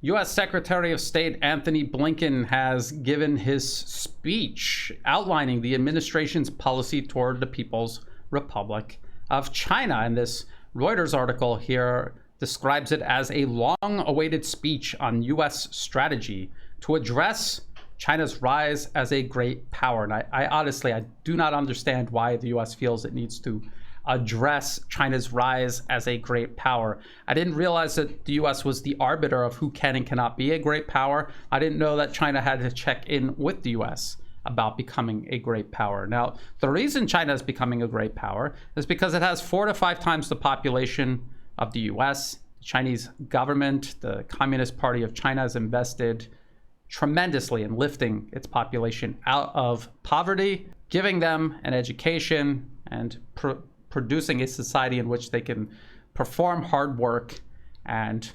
U.S. Secretary of State Anthony Blinken has given his speech outlining the administration's policy toward the People's Republic of China. And this Reuters article here describes it as a long-awaited speech on U.S. strategy to address China's rise as a great power. And I honestly do not understand why the U.S. feels it needs to address China's rise as a great power. I didn't realize that the US was the arbiter of who can and cannot be a great power. I didn't know that China had to check in with the US about becoming a great power. Now, the reason China is becoming a great power is because it has 4 to 5 times the population of the US. The Chinese government, the Communist Party of China, has invested tremendously in lifting its population out of poverty, giving them an education, and producing a society in which they can perform hard work and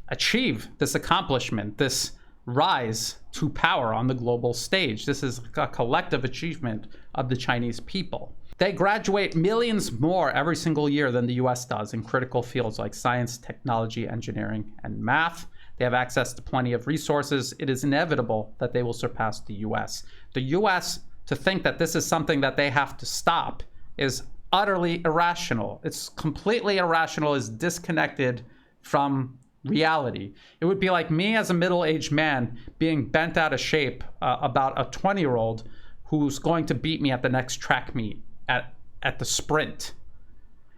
achieve this accomplishment, this rise to power on the global stage. This is a collective achievement of the Chinese people. They graduate millions more every single year than the US does in critical fields like science, technology, engineering, and math. They have access to plenty of resources. It is inevitable that they will surpass the US. The US, to think that this is something that they have to stop, is utterly irrational. It's completely irrational, is disconnected from reality. It would be like me as a middle-aged man being bent out of shape about a 20-year-old who's going to beat me at the next track meet at the sprint.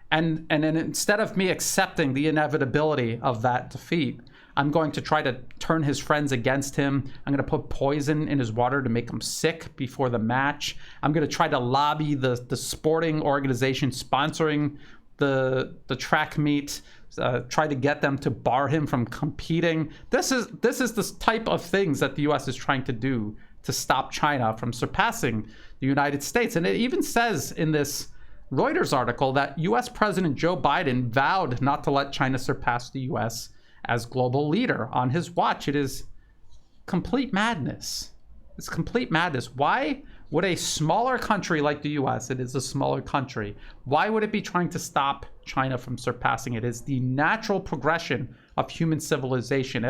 And then instead of me accepting the inevitability of that defeat, I'm going to try to turn his friends against him. I'm going to put poison in his water to make him sick before the match. I'm going to try to lobby the sporting organization sponsoring the track meet, try to get them to bar him from competing. This is the type of things that the US is trying to do to stop China from surpassing the United States. And it even says in this Reuters article that US President Joe Biden vowed not to let China surpass the US as global leader on his watch. It is complete madness. It's complete madness. Why would a smaller country like the US, it is a smaller country, why would it be trying to stop China from surpassing it? It is the natural progression of human civilization.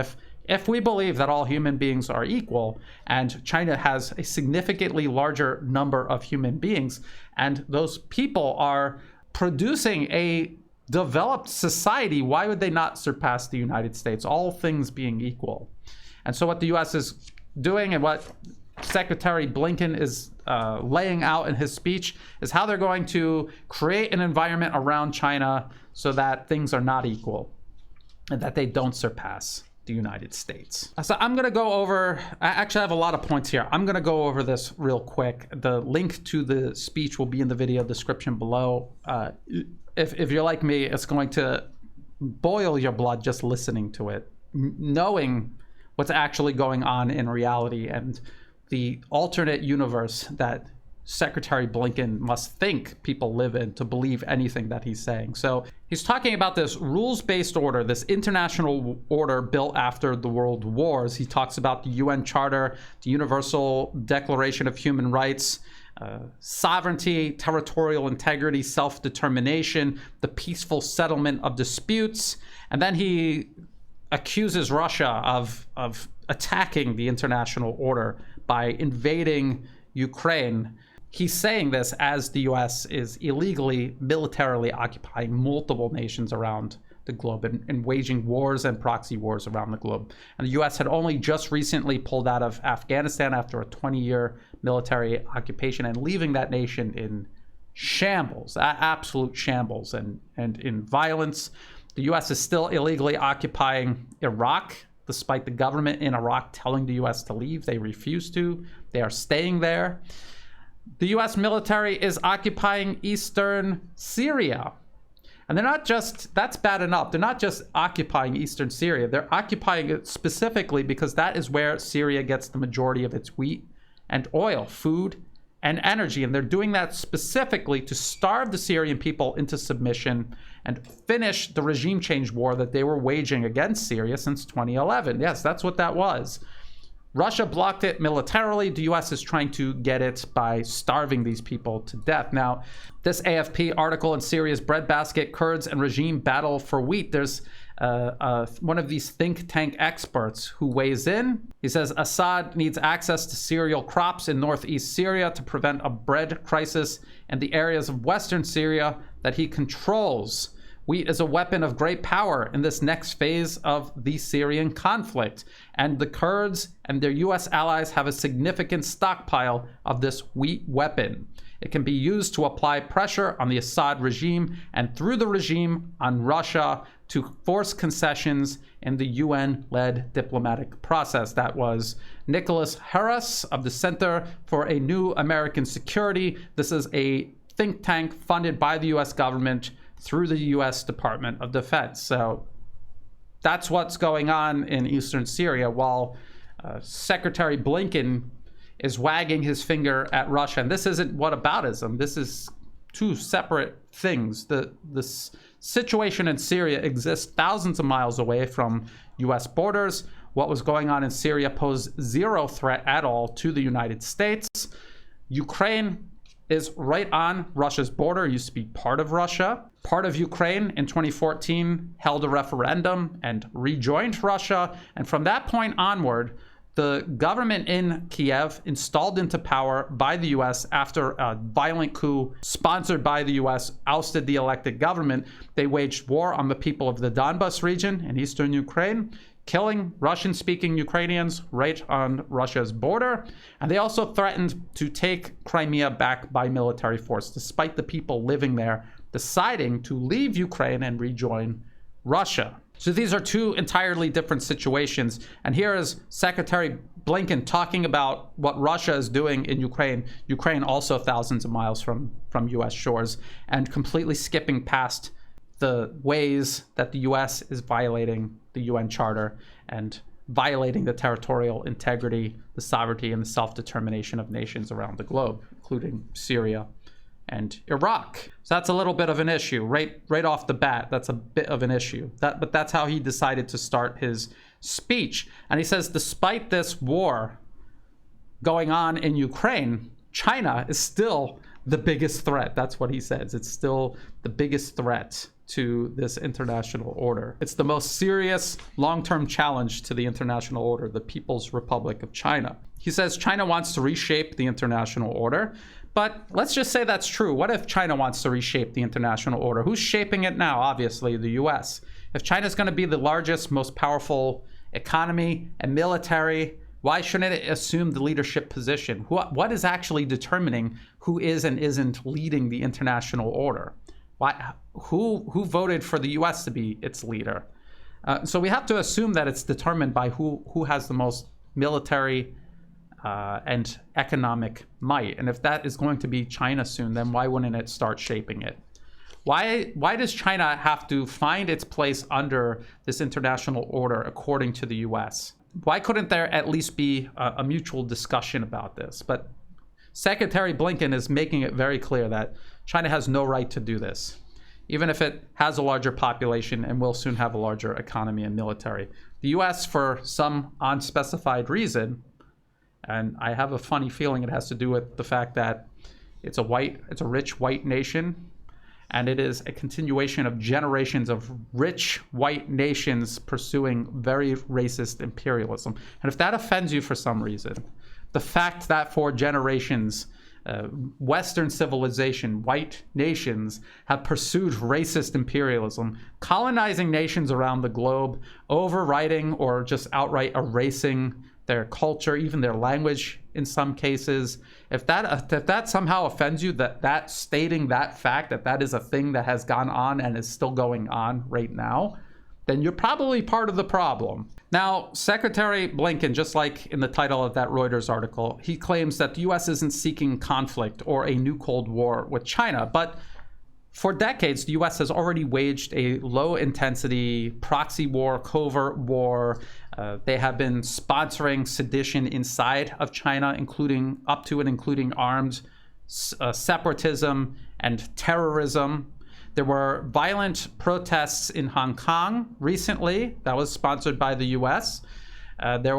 If we believe that all human beings are equal and China has a significantly larger number of human beings, and those people are producing a developed society, why would they not surpass the United States, all things being equal? And so what the US is doing, and what Secretary Blinken is laying out in his speech, is how they're going to create an environment around China so that things are not equal and that they don't surpass the United States. So I'm going to go over, I actually have a lot of points here. I'm going to go over this real quick. The link to the speech will be in the video description below. If you're like me, it's going to boil your blood just listening to it, knowing what's actually going on in reality and the alternate universe that Secretary Blinken must think people live in to believe anything that he's saying. So he's talking about this rules-based order, this international order built after the world wars. He talks about the UN Charter, the Universal Declaration of Human Rights, sovereignty, territorial integrity, self-determination, the peaceful settlement of disputes. And then he accuses Russia of attacking the international order by invading Ukraine. He's saying this as the US is illegally, militarily occupying multiple nations around the globe and waging wars and proxy wars around the globe. And the US had only just recently pulled out of Afghanistan after a 20-year military occupation and leaving that nation in shambles, absolute shambles and in violence. The US is still illegally occupying Iraq, despite the government in Iraq telling the US to leave. They refuse to. They are staying there. The US military is occupying eastern Syria. And they're not just, that's bad enough. They're not just occupying eastern Syria. They're occupying it specifically because that is where Syria gets the majority of its wheat and oil, food and energy. And they're doing that specifically to starve the Syrian people into submission and finish the regime change war that they were waging against Syria since 2011. Yes, that's what that was. Russia blocked it militarily. The US is trying to get it by starving these people to death. Now, this AFP article in Syria's breadbasket, Kurds and regime battle for wheat, there's one of these think tank experts who weighs in. He says Assad needs access to cereal crops in northeast Syria to prevent a bread crisis in the areas of western Syria that he controls. Wheat is a weapon of great power in this next phase of the Syrian conflict, and the Kurds and their U.S. allies have a significant stockpile of this wheat weapon. It can be used to apply pressure on the Assad regime and through the regime on Russia to force concessions in the UN-led diplomatic process. That was Nicholas Heras of the Center for a New American Security. This is a think tank funded by the U.S. government through the U.S. Department of Defense. So that's what's going on in eastern Syria, while Secretary Blinken is wagging his finger at Russia. And this isn't whataboutism. This is two separate things. The situation in Syria exists thousands of miles away from U.S. borders. What was going on in Syria posed zero threat at all to the United States. Ukraine is right on Russia's border, used to be part of Russia. Part of Ukraine in 2014 held a referendum and rejoined Russia. And from that point onward, the government in Kiev, installed into power by the U.S. after a violent coup sponsored by the U.S., ousted the elected government. They waged war on the people of the Donbas region in eastern Ukraine, killing Russian-speaking Ukrainians right on Russia's border. And they also threatened to take Crimea back by military force, despite the people living there deciding to leave Ukraine and rejoin Russia. So these are two entirely different situations. And here is Secretary Blinken talking about what Russia is doing in Ukraine. Ukraine also thousands of miles from U.S. shores, and completely skipping past the ways that the U.S. is violating the UN Charter and violating the territorial integrity, the sovereignty, and the self-determination of nations around the globe, including Syria and Iraq. So that's a little bit of an issue. Right off the bat, that's a bit of an issue. But that's how he decided to start his speech. And he says, despite this war going on in Ukraine, China is still the biggest threat. That's what he says. It's still the biggest threat to this international order. It's the most serious long-term challenge to the international order, the People's Republic of China. He says China wants to reshape the international order, but let's just say that's true. What if China wants to reshape the international order? Who's shaping it now? Obviously, the US. If China's going to be the largest, most powerful economy and military, why shouldn't it assume the leadership position? What is actually determining who is and isn't leading the international order? Who voted for the U.S. to be its leader? So we have to assume that it's determined by who has the most military and economic might. And if that is going to be China soon, then why wouldn't it start shaping it? Why does China have to find its place under this international order according to the U.S.? Why couldn't there at least be a mutual discussion about this? But Secretary Blinken is making it very clear that China has no right to do this, even if it has a larger population and will soon have a larger economy and military. The U.S., for some unspecified reason, and I have a funny feeling it has to do with the fact that it's a rich white nation, and it is a continuation of generations of rich white nations pursuing very racist imperialism. And if that offends you for some reason, the fact that for generations, Western civilization, white nations have pursued racist imperialism, colonizing nations around the globe, overriding or just outright erasing their culture, even their language in some cases. If that somehow offends you, that stating that fact, that is a thing that has gone on and is still going on right now, then you're probably part of the problem. Now, Secretary Blinken, just like in the title of that Reuters article, he claims that the U.S. isn't seeking conflict or a new Cold War with China, but for decades, the U.S. has already waged a low-intensity proxy war, covert war. They have been sponsoring sedition inside of China, including up to and including armed separatism and terrorism. There were violent protests in Hong Kong recently that was sponsored by the U.S. There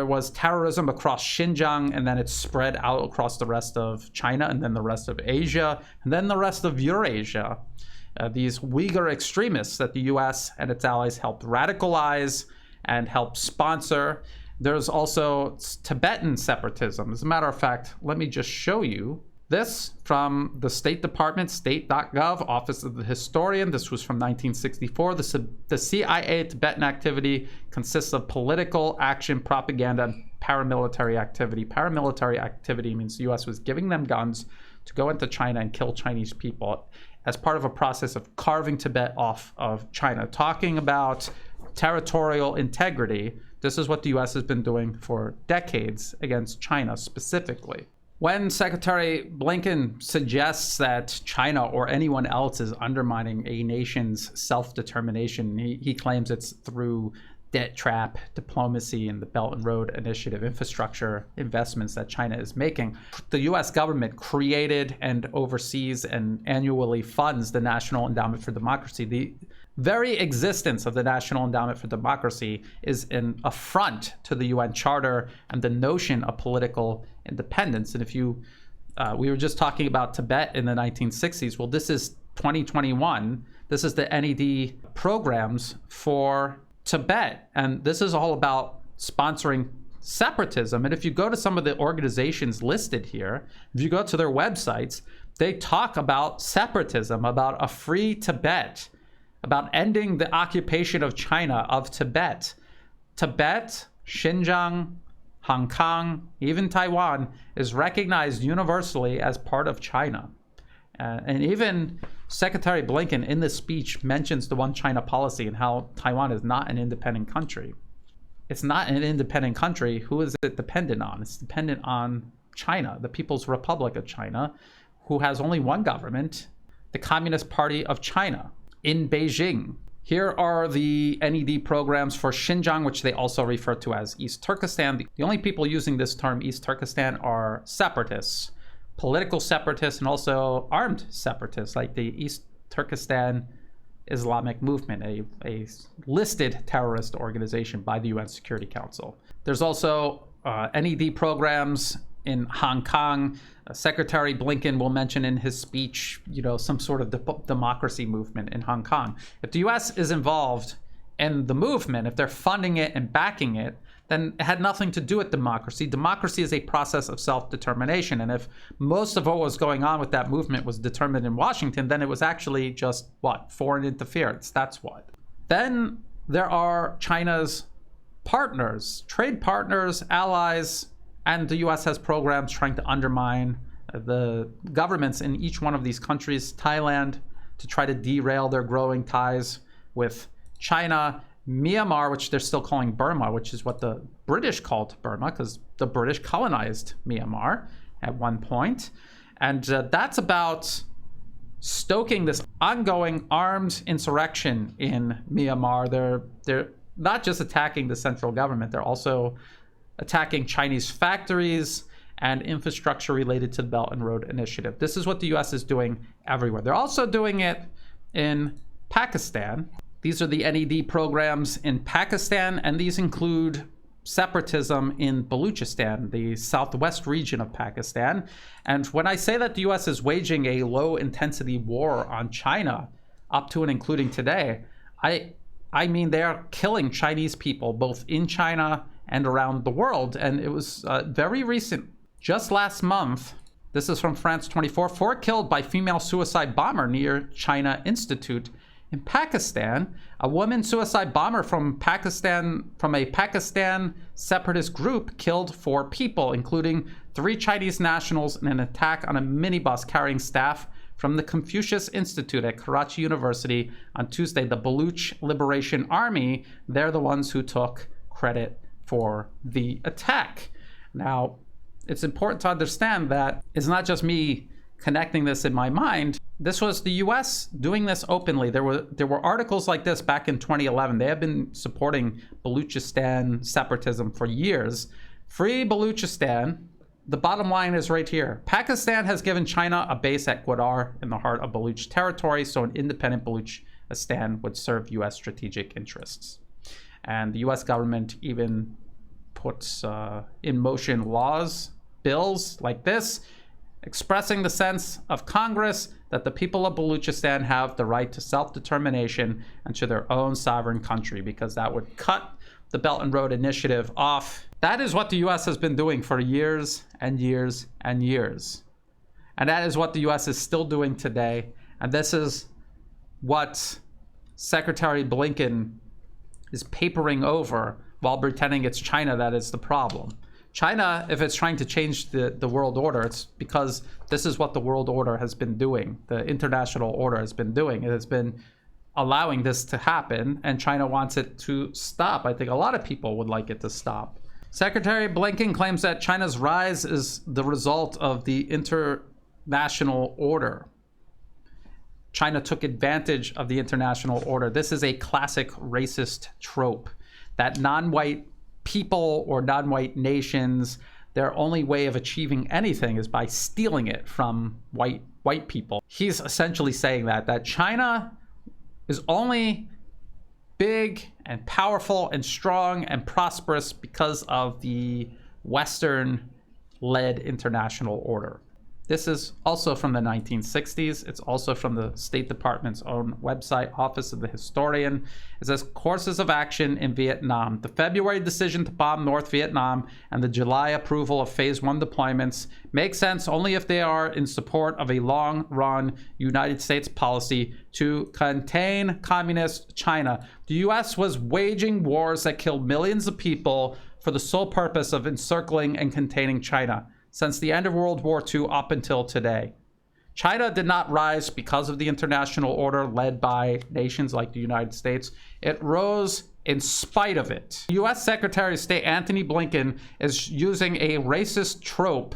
was terrorism across Xinjiang, and then it spread out across the rest of China, and then the rest of Asia, and then the rest of Eurasia. these Uyghur extremists that the US and its allies helped radicalize and help sponsor. There's also Tibetan separatism. As a matter of fact, let me just show you this from the State Department, state.gov, Office of the Historian. This was from 1964. The CIA Tibetan activity consists of political action, propaganda, and paramilitary activity. Paramilitary activity means the US was giving them guns to go into China and kill Chinese people as part of a process of carving Tibet off of China. Talking about territorial integrity, this is what the US has been doing for decades against China specifically. When Secretary Blinken suggests that China or anyone else is undermining a nation's self-determination, he claims it's through debt trap, diplomacy, and the Belt and Road Initiative infrastructure investments that China is making. The US government created and oversees and annually funds the National Endowment for Democracy. The very existence of the National Endowment for Democracy is an affront to the UN Charter and the notion of political independence. And if you, we were just talking about Tibet in the 1960s. Well, this is 2021. This is the NED programs for Tibet. And this is all about sponsoring separatism. And if you go to some of the organizations listed here, if you go to their websites, they talk about separatism, about a free Tibet, about ending the occupation of China of Tibet. Tibet, Xinjiang, Hong Kong, even Taiwan is recognized universally as part of China. And even Secretary Blinken in this speech mentions the One China policy and how Taiwan is not an independent country. It's not an independent country. Who is it dependent on? It's dependent on China, the People's Republic of China, who has only one government, the Communist Party of China in Beijing. Here are the NED programs for Xinjiang, which they also refer to as East Turkestan. The only people using this term, East Turkestan, are separatists, political separatists, and also armed separatists, like the East Turkestan Islamic Movement, a listed terrorist organization by the UN Security Council. There's also NED programs in Hong Kong. Secretary Blinken will mention in his speech, some sort of democracy movement in Hong Kong. If the US is involved in the movement, if they're funding it and backing it, then it had nothing to do with democracy. Democracy is a process of self-determination. And if most of what was going on with that movement was determined in Washington, then it was actually just what? Foreign interference. That's what. Then there are China's partners, trade partners, allies, and the US has programs trying to undermine the governments in each one of these countries. Thailand, to try to derail their growing ties with China. Myanmar, which they're still calling Burma, which is what the British called Burma, because the British colonized Myanmar at one point. And that's about stoking this ongoing armed insurrection in Myanmar. They're not just attacking the central government, they're also attacking Chinese factories and infrastructure related to the Belt and Road Initiative. This is what the US is doing everywhere. They're also doing it in Pakistan. These are the NED programs in Pakistan, and these include separatism in Baluchistan, the southwest region of Pakistan. And when I say that the US is waging a low-intensity war on China, up to and including today, I mean they are killing Chinese people, both in China and around the world. And it was very recent, just last month. This is from France 24. 4 killed by female suicide bomber near China Institute in Pakistan. A woman suicide bomber from a Pakistan separatist group killed 4 people, including 3 Chinese nationals, in an attack on a minibus carrying staff from the Confucius Institute at Karachi University on Tuesday. The Baluch Liberation Army, they're the ones who took credit for the attack. Now, it's important to understand that it's not just me connecting this in my mind. This was the US doing this openly. There were articles like this back in 2011. They have been supporting Baluchistan separatism for years. Free Baluchistan. The bottom line is right here. Pakistan has given China a base at Gwadar in the heart of Baluch territory, so an independent Baluchistan would serve US strategic interests. And the US government even puts in motion bills like this, expressing the sense of Congress that the people of Baluchistan have the right to self-determination and to their own sovereign country, because that would cut the Belt and Road Initiative off. That is what the U.S. has been doing for years and years and years. And that is what the U.S. is still doing today. And this is what Secretary Blinken is papering over while pretending it's China that is the problem. China, if it's trying to change the world order, it's because this is what the world order has been doing. The international order has been doing. It has been allowing this to happen, and China wants it to stop. I think a lot of people would like it to stop. Secretary Blinken claims that China's rise is the result of the international order. China took advantage of the international order. This is a classic racist trope that non-white people or non-white nations, their only way of achieving anything is by stealing it from white people. He's essentially saying that China is only big and powerful and strong and prosperous because of the Western-led international order. This is also from the 1960s. It's also from the State Department's own website, Office of the Historian. It says, courses of action in Vietnam. The February decision to bomb North Vietnam and the July approval of Phase 1 deployments make sense only if they are in support of a long-run United States policy to contain communist China. The U.S. was waging wars that killed millions of people for the sole purpose of encircling and containing China since the end of World War II up until today. China did not rise because of the international order led by nations like the United States. It rose in spite of it. U.S. Secretary of State Antony Blinken is using a racist trope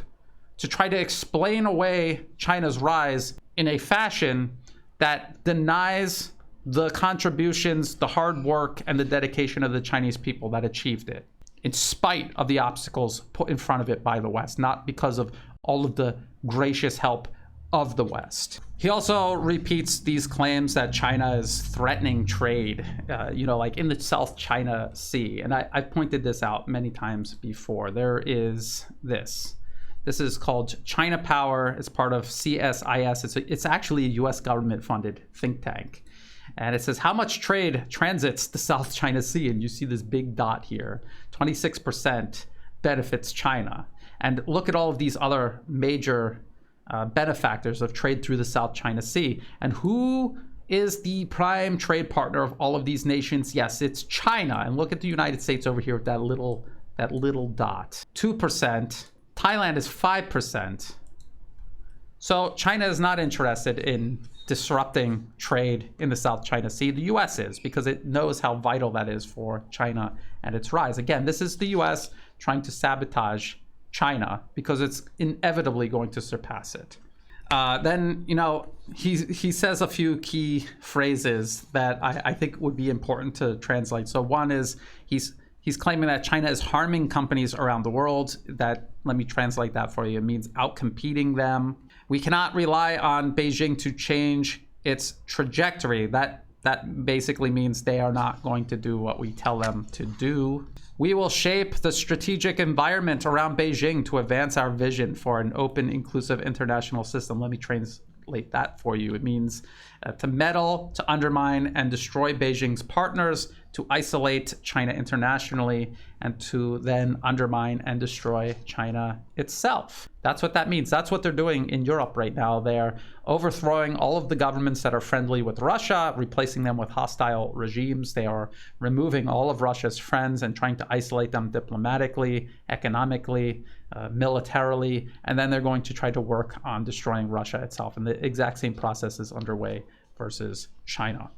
to try to explain away China's rise in a fashion that denies the contributions, the hard work, and the dedication of the Chinese people that achieved it, in spite of the obstacles put in front of it by the West, not because of all of the gracious help of the West. He also repeats these claims that China is threatening trade, like in the South China Sea. And I've pointed this out many times before. There is this. This is called China Power. It's part of CSIS. It's actually a US government-funded think tank. And it says how much trade transits the South China Sea. And you see this big dot here. 26% benefits China. And look at all of these other major benefactors of trade through the South China Sea. And who is the prime trade partner of all of these nations? Yes, it's China. And look at the United States over here with that little dot. 2%. Thailand is 5%. So China is not interested in disrupting trade in the South China Sea. The U.S. is, because it knows how vital that is for China and its rise. Again, this is the U.S. trying to sabotage China because it's inevitably going to surpass it. Then, he says a few key phrases that I think would be important to translate. So one is he's claiming that China is harming companies around the world. That, let me translate that for you. It means outcompeting them. We cannot rely on Beijing to change its trajectory. That basically means they are not going to do what we tell them to do. We will shape the strategic environment around Beijing to advance our vision for an open, inclusive international system. Let me translate that for you. It means to meddle, to undermine, and destroy Beijing's partners, to isolate China internationally, and to then undermine and destroy China itself. That's what that means. That's what they're doing in Europe right now. They're overthrowing all of the governments that are friendly with Russia, replacing them with hostile regimes. They are removing all of Russia's friends and trying to isolate them diplomatically, economically, militarily, and then they're going to try to work on destroying Russia itself. And the exact same process is underway versus China.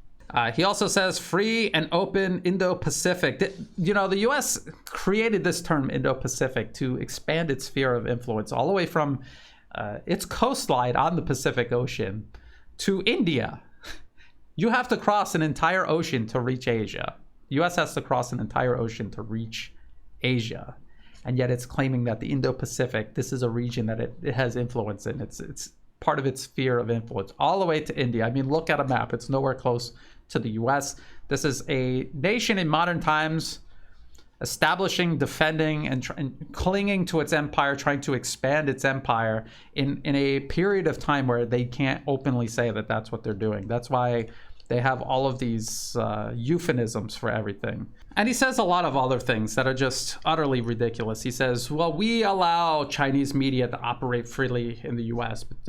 He also says free and open Indo-Pacific. The U.S. created this term Indo-Pacific to expand its sphere of influence all the way from its coastline on the Pacific Ocean to India. You have to cross an entire ocean to reach Asia. The U.S. has to cross an entire ocean to reach Asia. And yet it's claiming that the Indo-Pacific, this is a region that it has influence in. It's part of its sphere of influence all the way to India. I mean, look at a map. It's nowhere close to the U.S. This is a nation in modern times establishing, defending, and clinging to its empire, trying to expand its empire in a period of time where they can't openly say that that's what they're doing. That's why they have all of these euphemisms for everything. And he says a lot of other things that are just utterly ridiculous. He says, well, we allow Chinese media to operate freely in the US, but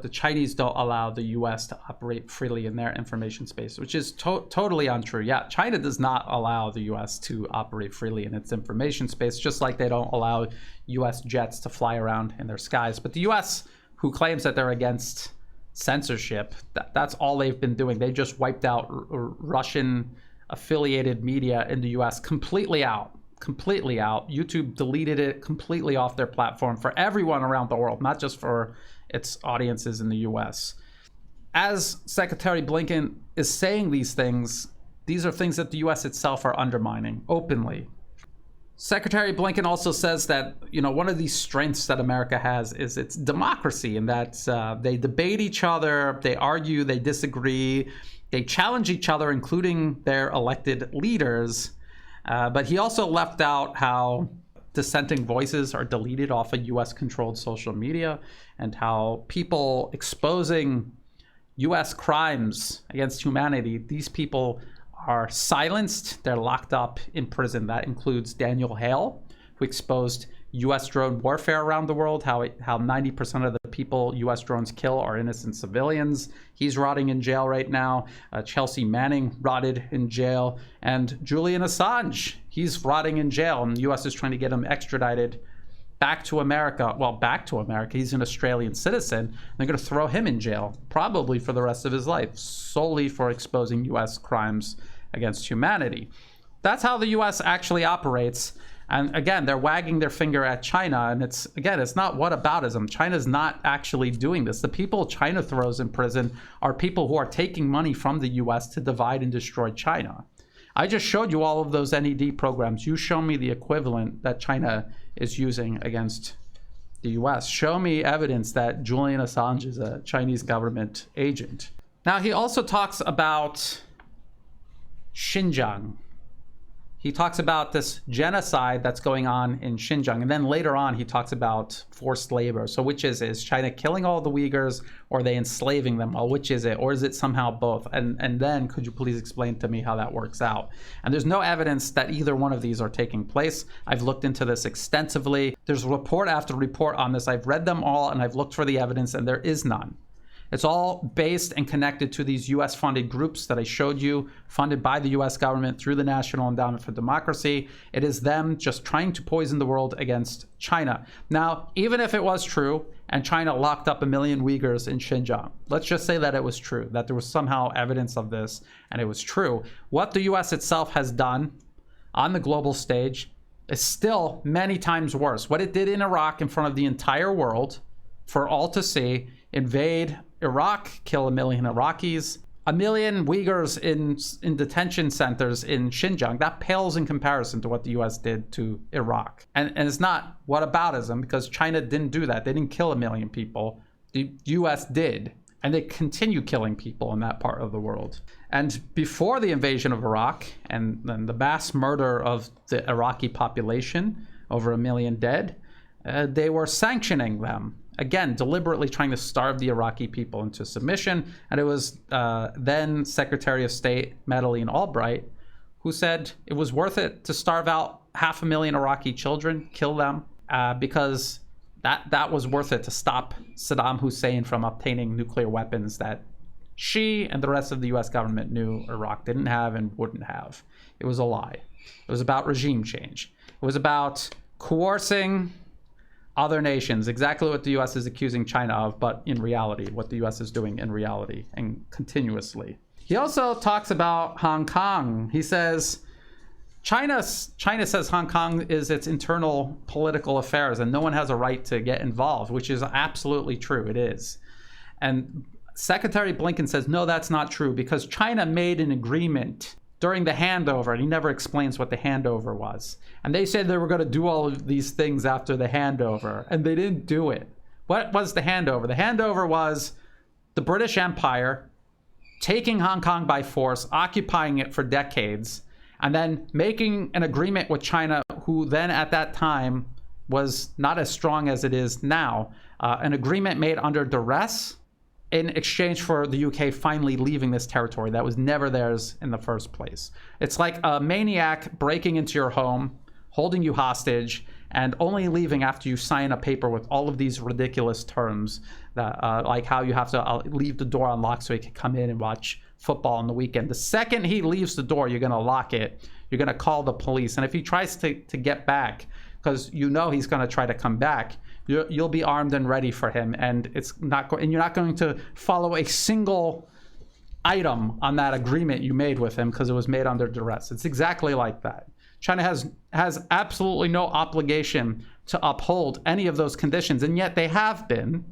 the Chinese don't allow the US to operate freely in their information space, which is totally untrue. Yeah, China does not allow the US to operate freely in its information space, just like they don't allow US jets to fly around in their skies. But the US, who claims that they're against censorship, that's all they've been doing. They just wiped out Russian affiliated media in the US completely out. YouTube deleted it completely off their platform for everyone around the world, not just for its audiences in the US. As Secretary Blinken is saying these things, these are things that the US itself are undermining openly. Secretary Blinken also says that, one of these strengths that America has is its democracy, and that they debate each other, they argue, they disagree, they challenge each other, including their elected leaders. But he also left out how dissenting voices are deleted off of US-controlled social media, and how people exposing US crimes against humanity, these people are silenced. They're locked up in prison. That includes Daniel Hale, who exposed US drone warfare around the world, how 90% of the people US drones kill are innocent civilians. He's rotting in jail right now. Chelsea Manning rotted in jail. And Julian Assange, he's rotting in jail. And the US is trying to get him extradited back to America. Well, back to America. He's an Australian citizen. They're going to throw him in jail, probably for the rest of his life, solely for exposing US crimes against humanity. That's how the US actually operates. And again, they're wagging their finger at China. And it's not whataboutism. China's not actually doing this. The people China throws in prison are people who are taking money from the US to divide and destroy China. I just showed you all of those NED programs. You show me the equivalent that China is using against the US. Show me evidence that Julian Assange is a Chinese government agent. Now, he also talks about Xinjiang. He talks about this genocide that's going on in Xinjiang. And then later on, he talks about forced labor. So which is China killing all the Uyghurs, or are they enslaving them? Well, which is it? Or is it somehow both? And then could you please explain to me how that works out? And there's no evidence that either one of these are taking place. I've looked into this extensively. There's report after report on this. I've read them all and I've looked for the evidence, and there is none. It's all based and connected to these US-funded groups that I showed you, funded by the US government through the National Endowment for Democracy. It is them just trying to poison the world against China. Now, even if it was true and China locked up 1 million Uyghurs in Xinjiang, let's just say that it was true, that there was somehow evidence of this and it was true. What the US itself has done on the global stage is still many times worse. What it did in Iraq in front of the entire world for all to see, invade Iraq, kill 1 million Iraqis, 1 million Uyghurs in detention centers in Xinjiang. That pales in comparison to what the US did to Iraq. And it's not whataboutism, because China didn't do that. They didn't kill 1 million people. The US did. And they continue killing people in that part of the world. And before the invasion of Iraq and then the mass murder of the Iraqi population, over 1 million dead, they were sanctioning them. Again, deliberately trying to starve the Iraqi people into submission. And it was then Secretary of State Madeleine Albright who said it was worth it to starve out 500,000 Iraqi children, kill them, because that was worth it to stop Saddam Hussein from obtaining nuclear weapons that she and the rest of the US government knew Iraq didn't have and wouldn't have. It was a lie. It was about regime change. It was about coercing other nations, exactly what the US is accusing China of, but in reality, what the US is doing in reality and continuously. He also talks about Hong Kong. He says, China says Hong Kong is its internal political affairs and no one has a right to get involved, which is absolutely true. It is. And Secretary Blinken says, no, that's not true, because China made an agreement during the handover, and he never explains what the handover was. And they said they were going to do all of these things after the handover, and they didn't do it. What was the handover? The handover was the British Empire taking Hong Kong by force, occupying it for decades, and then making an agreement with China, who then at that time was not as strong as it is now, an agreement made under duress in exchange for the UK finally leaving this territory that was never theirs in the first place. It's like a maniac breaking into your home, holding you hostage, and only leaving after you sign a paper with all of these ridiculous terms, that, like how you have to leave the door unlocked so he can come in and watch football on the weekend. The second he leaves the door, you're going to lock it. You're going to call the police. And if he tries to get back, because you know he's going to try to come back, you'll be armed and ready for him. And and you're not going to follow a single item on that agreement you made with him because it was made under duress. It's exactly like that. China has absolutely no obligation to uphold any of those conditions, and yet they have been.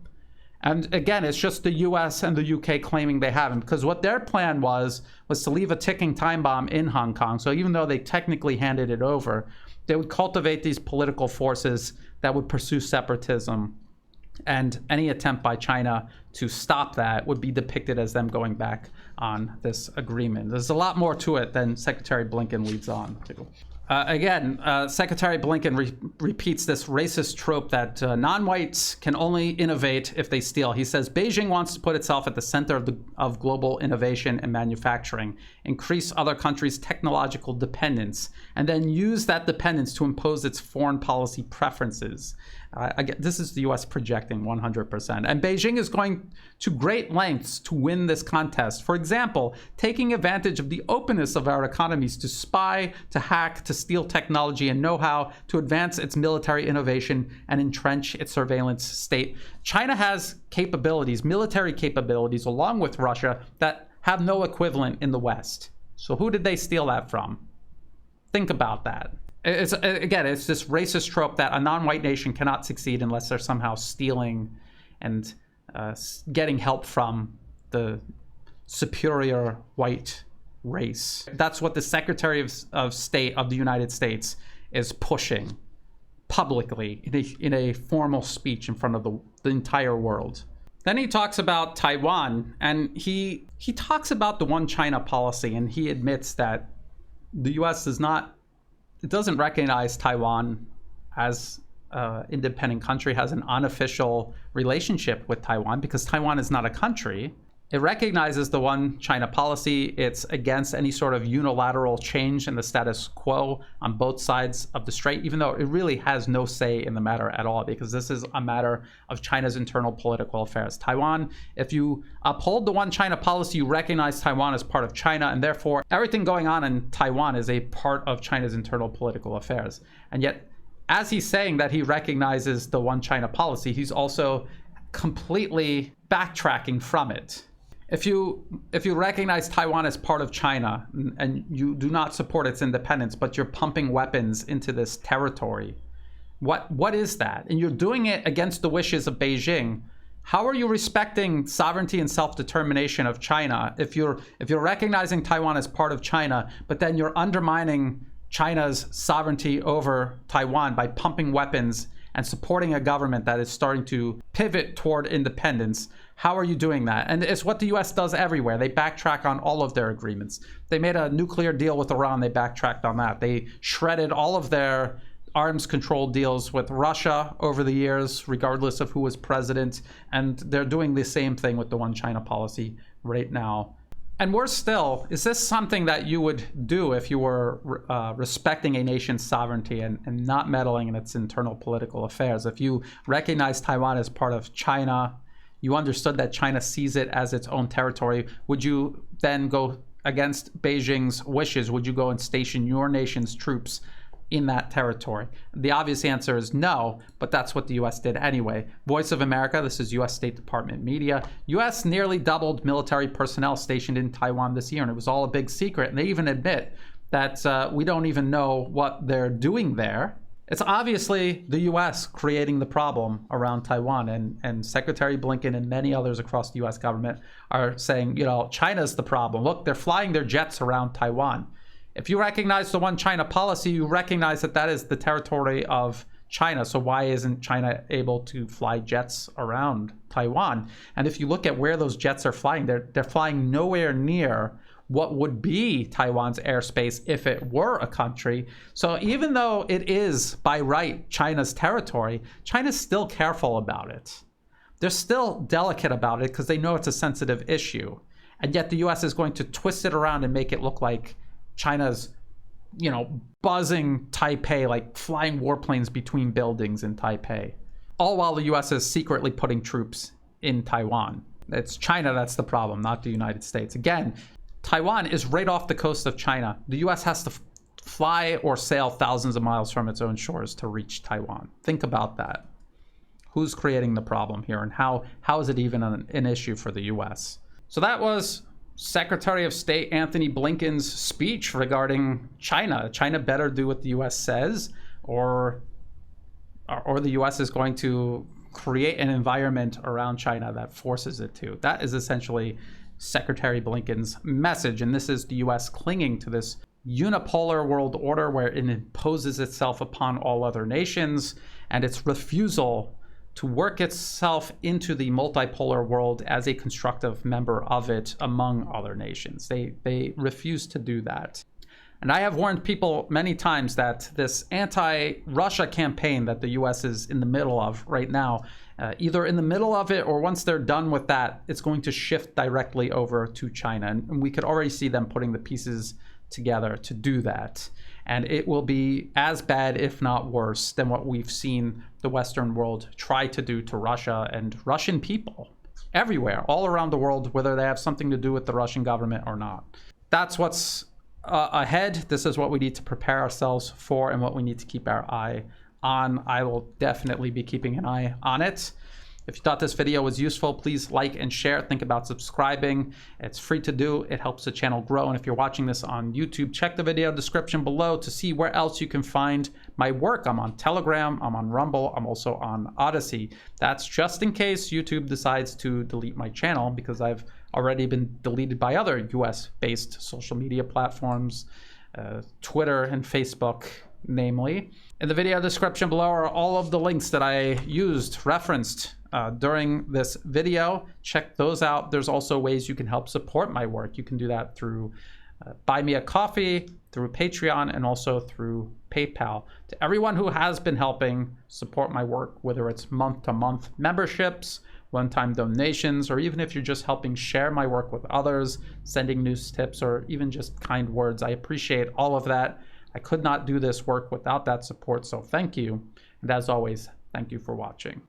And again, it's just the US and the UK claiming they haven't, because what their plan was to leave a ticking time bomb in Hong Kong. So even though they technically handed it over, they would cultivate these political forces that would pursue separatism. And any attempt by China to stop that would be depicted as them going back on this agreement. There's a lot more to it than Secretary Blinken leads on to. Again, Secretary Blinken repeats this racist trope that non-whites can only innovate if they steal. He says Beijing wants to put itself at the center of global innovation and manufacturing, increase other countries' technological dependence, and then use that dependence to impose its foreign policy preferences. Again, this is the U.S. projecting 100%. And Beijing is going to great lengths to win this contest. For example, taking advantage of the openness of our economies to spy, to hack, to steal technology and know-how, to advance its military innovation and entrench its surveillance state. China has capabilities, military capabilities, along with Russia, that have no equivalent in the West. So who did they steal that from? Think about that. It's this racist trope that a non-white nation cannot succeed unless they're somehow stealing and getting help from the superior white race. That's what the Secretary of State of the United States is pushing publicly in a formal speech in front of the entire world. Then he talks about Taiwan, and he talks about the one China policy, and he admits that the U.S. doesn't recognize Taiwan as an independent country, has an unofficial relationship with Taiwan because Taiwan is not a country. It recognizes the one China policy. It's against any sort of unilateral change in the status quo on both sides of the strait, even though it really has no say in the matter at all, because this is a matter of China's internal political affairs. Taiwan, if you uphold the one China policy, you recognize Taiwan as part of China, and therefore everything going on in Taiwan is a part of China's internal political affairs. And yet, as he's saying that he recognizes the one China policy, he's also completely backtracking from it. If you recognize Taiwan as part of China and you do not support its independence, but you're pumping weapons into this territory, what is that? And you're doing it against the wishes of Beijing. How are you respecting sovereignty and self-determination of China if you're recognizing Taiwan as part of China, but then you're undermining China's sovereignty over Taiwan by pumping weapons and supporting a government that is starting to pivot toward independence? How are you doing that? And it's what the US does everywhere. They backtrack on all of their agreements. They made a nuclear deal with Iran, they backtracked on that. They shredded all of their arms control deals with Russia over the years, regardless of who was president. And they're doing the same thing with the one China policy right now. And worse still, is this something that you would do if you were respecting a nation's sovereignty and not meddling in its internal political affairs? If you recognize Taiwan as part of China, you understood that China sees it as its own territory, would you then go against Beijing's wishes? Would you go and station your nation's troops in that territory? The obvious answer is no, but that's what the US did anyway. Voice of America, this is US State Department media, US nearly doubled military personnel stationed in Taiwan this year, and it was all a big secret. And they even admit that we don't even know what they're doing there. It's obviously the US creating the problem around Taiwan, and Secretary Blinken and many others across the US government are saying, China's the problem. Look, they're flying their jets around Taiwan. If you recognize the one China policy, you recognize that is the territory of China. So why isn't China able to fly jets around Taiwan? And if you look at where those jets are flying, they're flying nowhere near what would be Taiwan's airspace if it were a country. So even though it is by right China's territory, China's still careful about it. They're still delicate about it because they know it's a sensitive issue. And yet the US is going to twist it around and make it look like China's, you know, buzzing Taipei, like flying warplanes between buildings in Taipei. All while the US is secretly putting troops in Taiwan. It's China that's the problem, not the United States. Again, Taiwan is right off the coast of China. The US has to fly or sail thousands of miles from its own shores to reach Taiwan. Think about that. Who's creating the problem here, and how is it even an issue for the US? So that was Secretary of State Anthony Blinken's speech regarding China. China better do what the US says, or the US is going to create an environment around China that forces it to. That is essentially Secretary Blinken's message. And this is the US clinging to this unipolar world order where it imposes itself upon all other nations, and its refusal to work itself into the multipolar world as a constructive member of it among other nations. They refuse to do that. And I have warned people many times that this anti-Russia campaign that the US is in the middle of right now, either in the middle of it or once they're done with that, it's going to shift directly over to China. And we could already see them putting the pieces together to do that. And it will be as bad, if not worse, than what we've seen the Western world try to do to Russia and Russian people everywhere, all around the world, whether they have something to do with the Russian government or not. That's what's ahead. This is what we need to prepare ourselves for and what we need to keep our eye on. I will definitely be keeping an eye on it. If you thought this video was useful, please like and share. Think about subscribing. It's free to do. It helps the channel grow. And if you're watching this on YouTube, check the video description below to see where else you can find my work. I'm on Telegram, I'm on Rumble, I'm also on Odyssey. That's just in case YouTube decides to delete my channel, because I've already been deleted by other US-based social media platforms, Twitter and Facebook, namely. In the video description below are all of the links that I referenced during this video. Check those out. There's also ways you can help support my work. You can do that through Buy Me a Coffee, through Patreon, and also through PayPal. To everyone who has been helping support my work, whether it's month-to-month memberships, one-time donations, or even if you're just helping share my work with others, sending news tips, or even just kind words, I appreciate all of that. I could not do this work without that support, so thank you. And as always, thank you for watching.